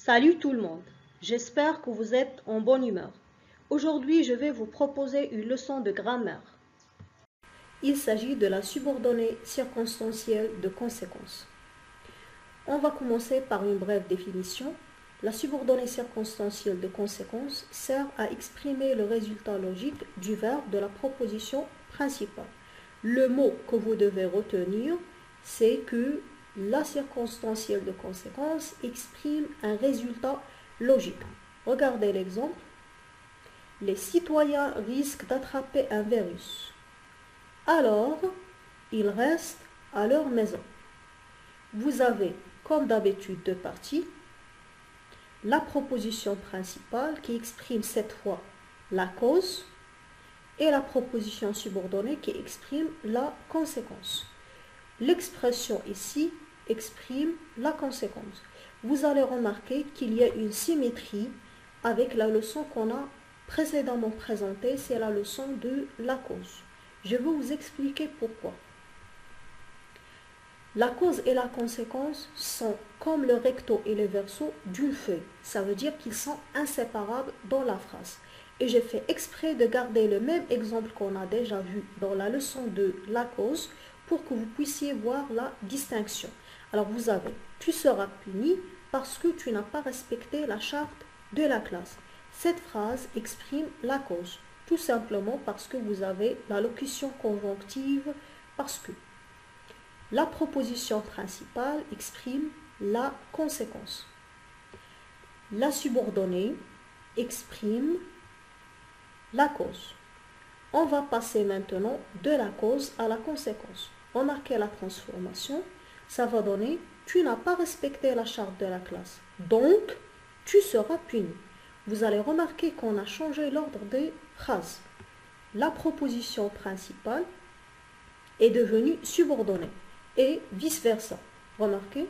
Salut tout le monde, j'espère que vous êtes en bonne humeur. Aujourd'hui, je vais vous proposer une leçon de grammaire. Il s'agit de la subordonnée circonstancielle de conséquence. On va commencer par une brève définition. La subordonnée circonstancielle de conséquence sert à exprimer le résultat logique du verbe de la proposition principale. Le mot que vous devez retenir, c'est que la circonstancielle de conséquence exprime un résultat logique. Regardez l'exemple. Les citoyens risquent d'attraper un virus. Alors, ils restent à leur maison. Vous avez, comme d'habitude, deux parties. La proposition principale qui exprime cette fois la cause et la proposition subordonnée qui exprime la conséquence. L'expression ici exprime la conséquence. Vous allez remarquer qu'il y a une symétrie avec la leçon qu'on a précédemment présentée, c'est la leçon de la cause. Je vais vous expliquer pourquoi. La cause et la conséquence sont comme le recto et le verso d'une feuille. Ça veut dire qu'ils sont inséparables dans la phrase. Et j'ai fait exprès de garder le même exemple qu'on a déjà vu dans la leçon de la cause pour que vous puissiez voir la distinction. Alors vous avez, tu seras puni parce que tu n'as pas respecté la charte de la classe. Cette phrase exprime la cause, tout simplement parce que vous avez la locution conjonctive parce que. La proposition principale exprime la conséquence. La subordonnée exprime la cause. On va passer maintenant de la cause à la conséquence. Remarquez la transformation. Ça va donner « Tu n'as pas respecté la charte de la classe. Donc, tu seras puni. » Vous allez remarquer qu'on a changé l'ordre des phrases. La proposition principale est devenue subordonnée et vice-versa. Remarquez.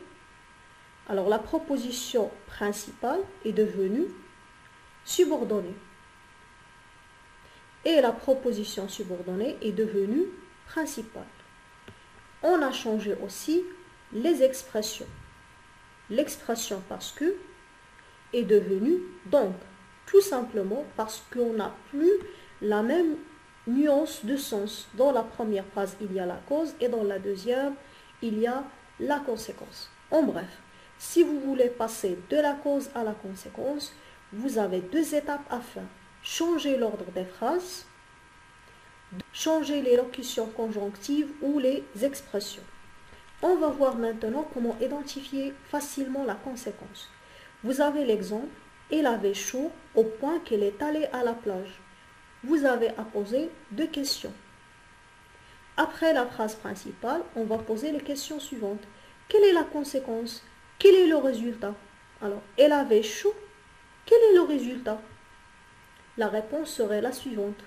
Alors, la proposition principale est devenue subordonnée. Et la proposition subordonnée est devenue principale. On a changé aussi les expressions. L'expression parce que est devenue donc, tout simplement parce qu'on n'a plus la même nuance de sens. Dans la première phrase, il y a la cause et dans la deuxième, il y a la conséquence. En bref, si vous voulez passer de la cause à la conséquence, vous avez deux étapes à faire. Changer l'ordre des phrases, changer les locutions conjonctives ou les expressions. On va voir maintenant comment identifier facilement la conséquence. Vous avez l'exemple, elle avait chaud au point qu'elle est allée à la plage. Vous avez à poser deux questions. Après la phrase principale, on va poser les questions suivantes. Quelle est la conséquence? Quel est le résultat? Alors, elle avait chaud. Quel est le résultat? La réponse serait la suivante.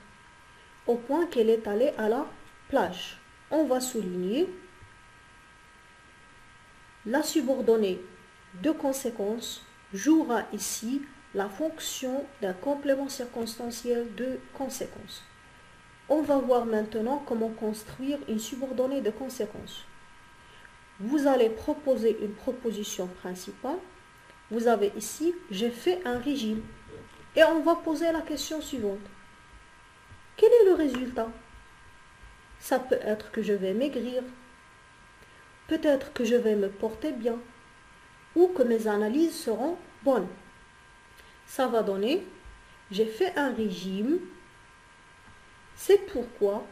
Au point qu'elle est allée à la plage. On va souligner la subordonnée de conséquence jouera ici la fonction d'un complément circonstanciel de conséquence. On va voir maintenant comment construire une subordonnée de conséquence. Vous allez proposer une proposition principale. Vous avez ici, j'ai fait un régime. Et on va poser la question suivante. Quel est le résultat? Ça peut être que je vais maigrir. Peut-être que je vais me porter bien. Ou que mes analyses seront bonnes. Ça va donner, j'ai fait un régime. C'est pourquoi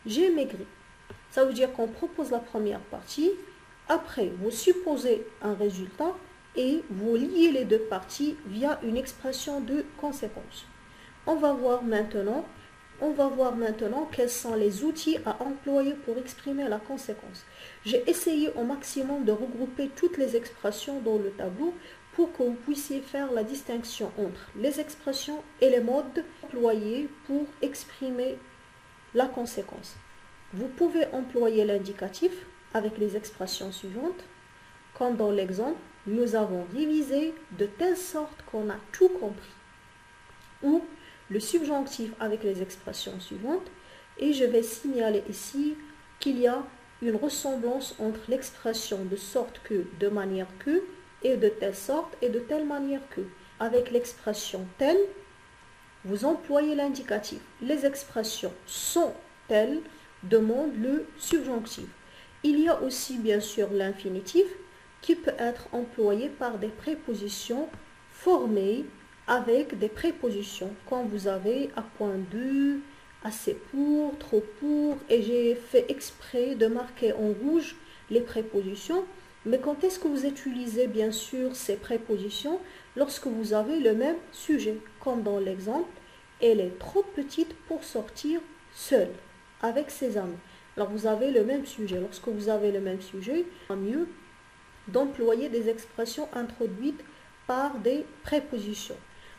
j'ai maigri. Ça veut dire qu'on propose la première partie. Après, vous supposez un résultat et vous liez les deux parties via une expression de conséquence. On va voir maintenant quels sont les outils à employer pour exprimer la conséquence. J'ai essayé au maximum de regrouper toutes les expressions dans le tableau pour que vous puissiez faire la distinction entre les expressions et les modes employés pour exprimer la conséquence. Vous pouvez employer l'indicatif avec les expressions suivantes. Comme dans l'exemple, nous avons révisé de telle sorte qu'on a tout compris. Ou le subjonctif avec les expressions suivantes. Et je vais signaler ici qu'il y a une ressemblance entre l'expression de sorte que, de manière que, et de telle sorte et de telle manière que. Avec l'expression telle, vous employez l'indicatif. Les expressions sont telles demandent le subjonctif. Il y a aussi bien sûr l'infinitif qui peut être employé par des prépositions formées avec des prépositions. Quand vous avez à point de, assez pour, trop pour, et j'ai fait exprès de marquer en rouge les prépositions. Mais quand est-ce que vous utilisez bien sûr ces prépositions? Lorsque vous avez le même sujet, comme dans l'exemple, elle est trop petite pour sortir seule avec ses amis. Alors vous avez le même sujet. Lorsque vous avez le même sujet, il est mieux d'employer des expressions introduites par des prépositions.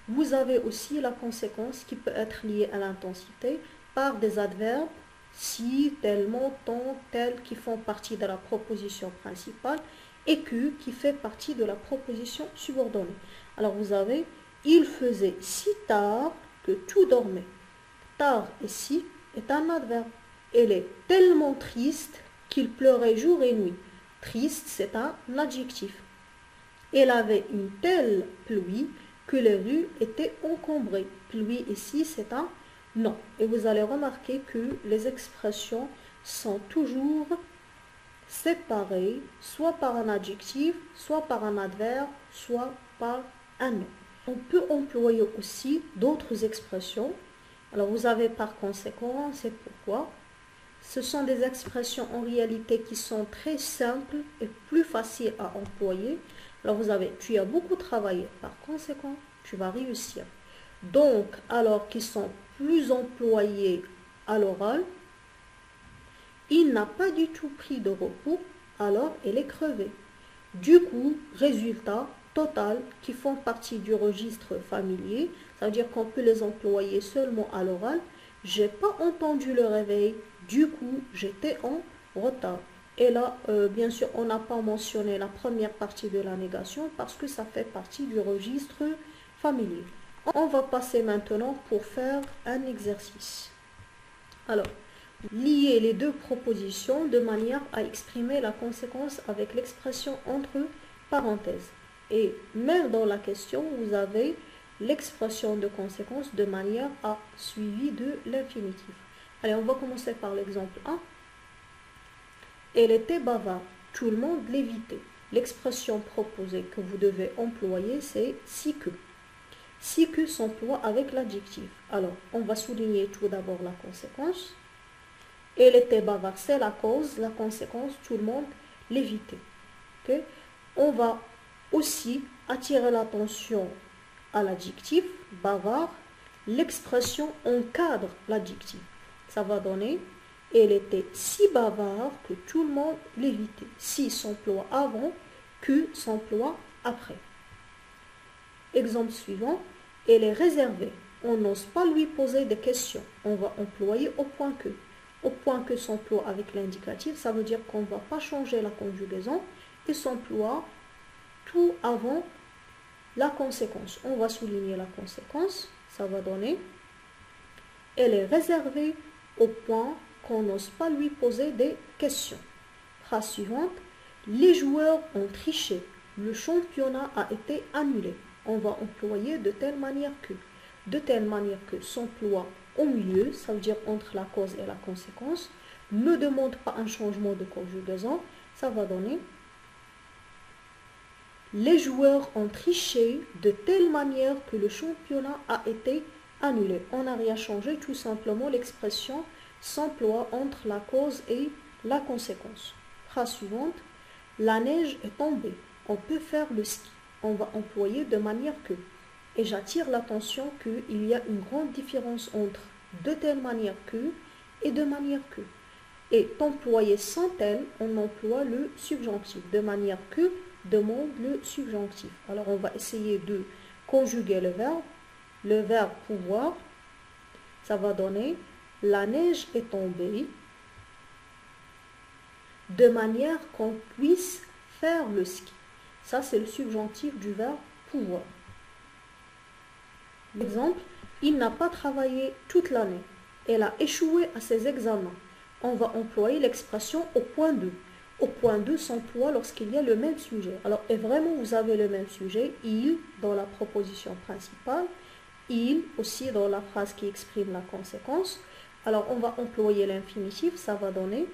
Vous avez aussi la conséquence qui peut être liée à l'intensité par des adverbes si, tellement, tant, tel qui font partie de la proposition principale et que qui fait partie de la proposition subordonnée. Alors vous avez il faisait si tard que tout dormait. Tard ici est un adverbe. Elle est tellement triste qu'il pleurait jour et nuit. Triste, c'est un adjectif. Elle avait une telle pluie que les rues étaient encombrées. Pluie ici, c'est un nom. Et vous allez remarquer que les expressions sont toujours séparées, soit par un adjectif, soit par un adverbe, soit par un nom. On peut employer aussi d'autres expressions. Alors vous avez par conséquent, c'est pourquoi. Ce sont des expressions en réalité qui sont très simples et plus faciles à employer. Alors vous avez, tu as beaucoup travaillé, par conséquent, tu vas réussir. Donc, alors qu'ils sont plus employés à l'oral, il n'a pas du tout pris de repos, alors elle est crevée. Du coup, résultat total qui font partie du registre familier, ça veut dire qu'on peut les employer seulement à l'oral. J'ai pas entendu le réveil, du coup j'étais en retard. Et là, bien sûr, on n'a pas mentionné la première partie de la négation parce que ça fait partie du registre familier. On va passer maintenant pour faire un exercice. Alors, lier les deux propositions de manière à exprimer la conséquence avec l'expression entre parenthèses. Et même dans la question, vous avez l'expression de conséquence de manière à suivi de l'infinitif. Allez, on va commencer par l'exemple 1. Elle était bavarde, tout le monde l'évitait. L'expression proposée que vous devez employer, c'est si que. Si que s'emploie avec l'adjectif. Alors, on va souligner tout d'abord la conséquence. Elle était bavarde, c'est la cause, la conséquence, tout le monde l'évitait. Okay? On va aussi attirer l'attention à l'adjectif bavard. L'expression encadre l'adjectif. Ça va donner elle était si bavarde que tout le monde l'évitait. Si s'emploie avant, que s'emploie après. Exemple suivant, elle est réservée. On n'ose pas lui poser des questions. On va employer au point que. Au point que s'emploie avec l'indicatif, ça veut dire qu'on ne va pas changer la conjugaison et s'emploie tout avant la conséquence. On va souligner la conséquence. Ça va donner elle est réservée au point qu'on n'ose pas lui poser des questions. Phrase suivante. Les joueurs ont triché. Le championnat a été annulé. On va employer de telle manière que. De telle manière que s'emploie au milieu, ça veut dire entre la cause et la conséquence. Ne demande pas un changement de conjugaison. Ça va donner les joueurs ont triché de telle manière que le championnat a été annulé. On n'a rien changé, tout simplement l'expression s'emploie entre la cause et la conséquence. Phrase suivante. La neige est tombée. On peut faire le ski. On va employer de manière que. Et j'attire l'attention qu'il y a une grande différence entre de telle manière que et de manière que. Et employer sans tel, on emploie le subjonctif. De manière que demande le subjonctif. Alors on va essayer de conjuguer le verbe pouvoir. Ça va donner la neige est tombée de manière qu'on puisse faire le ski. Ça, c'est le subjonctif du verbe pouvoir. Exemple, il n'a pas travaillé toute l'année. Elle a échoué à ses examens. On va employer l'expression au point 2. au point 2 s'emploie lorsqu'il y a le même sujet. Alors, et vraiment, vous avez le même sujet, il, dans la proposition principale, il aussi dans la phrase qui exprime la conséquence. Alors, on va employer l'infinitif, ça va donner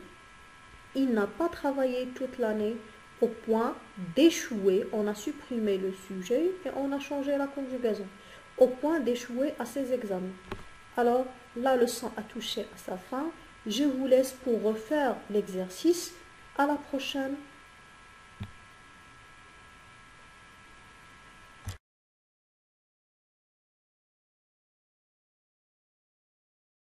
il n'a pas travaillé toute l'année au point d'échouer. On a supprimé le sujet et on a changé la conjugaison. Au point d'échouer à ses examens. Alors, la leçon a touché à sa fin. Je vous laisse pour refaire l'exercice. À la prochaine.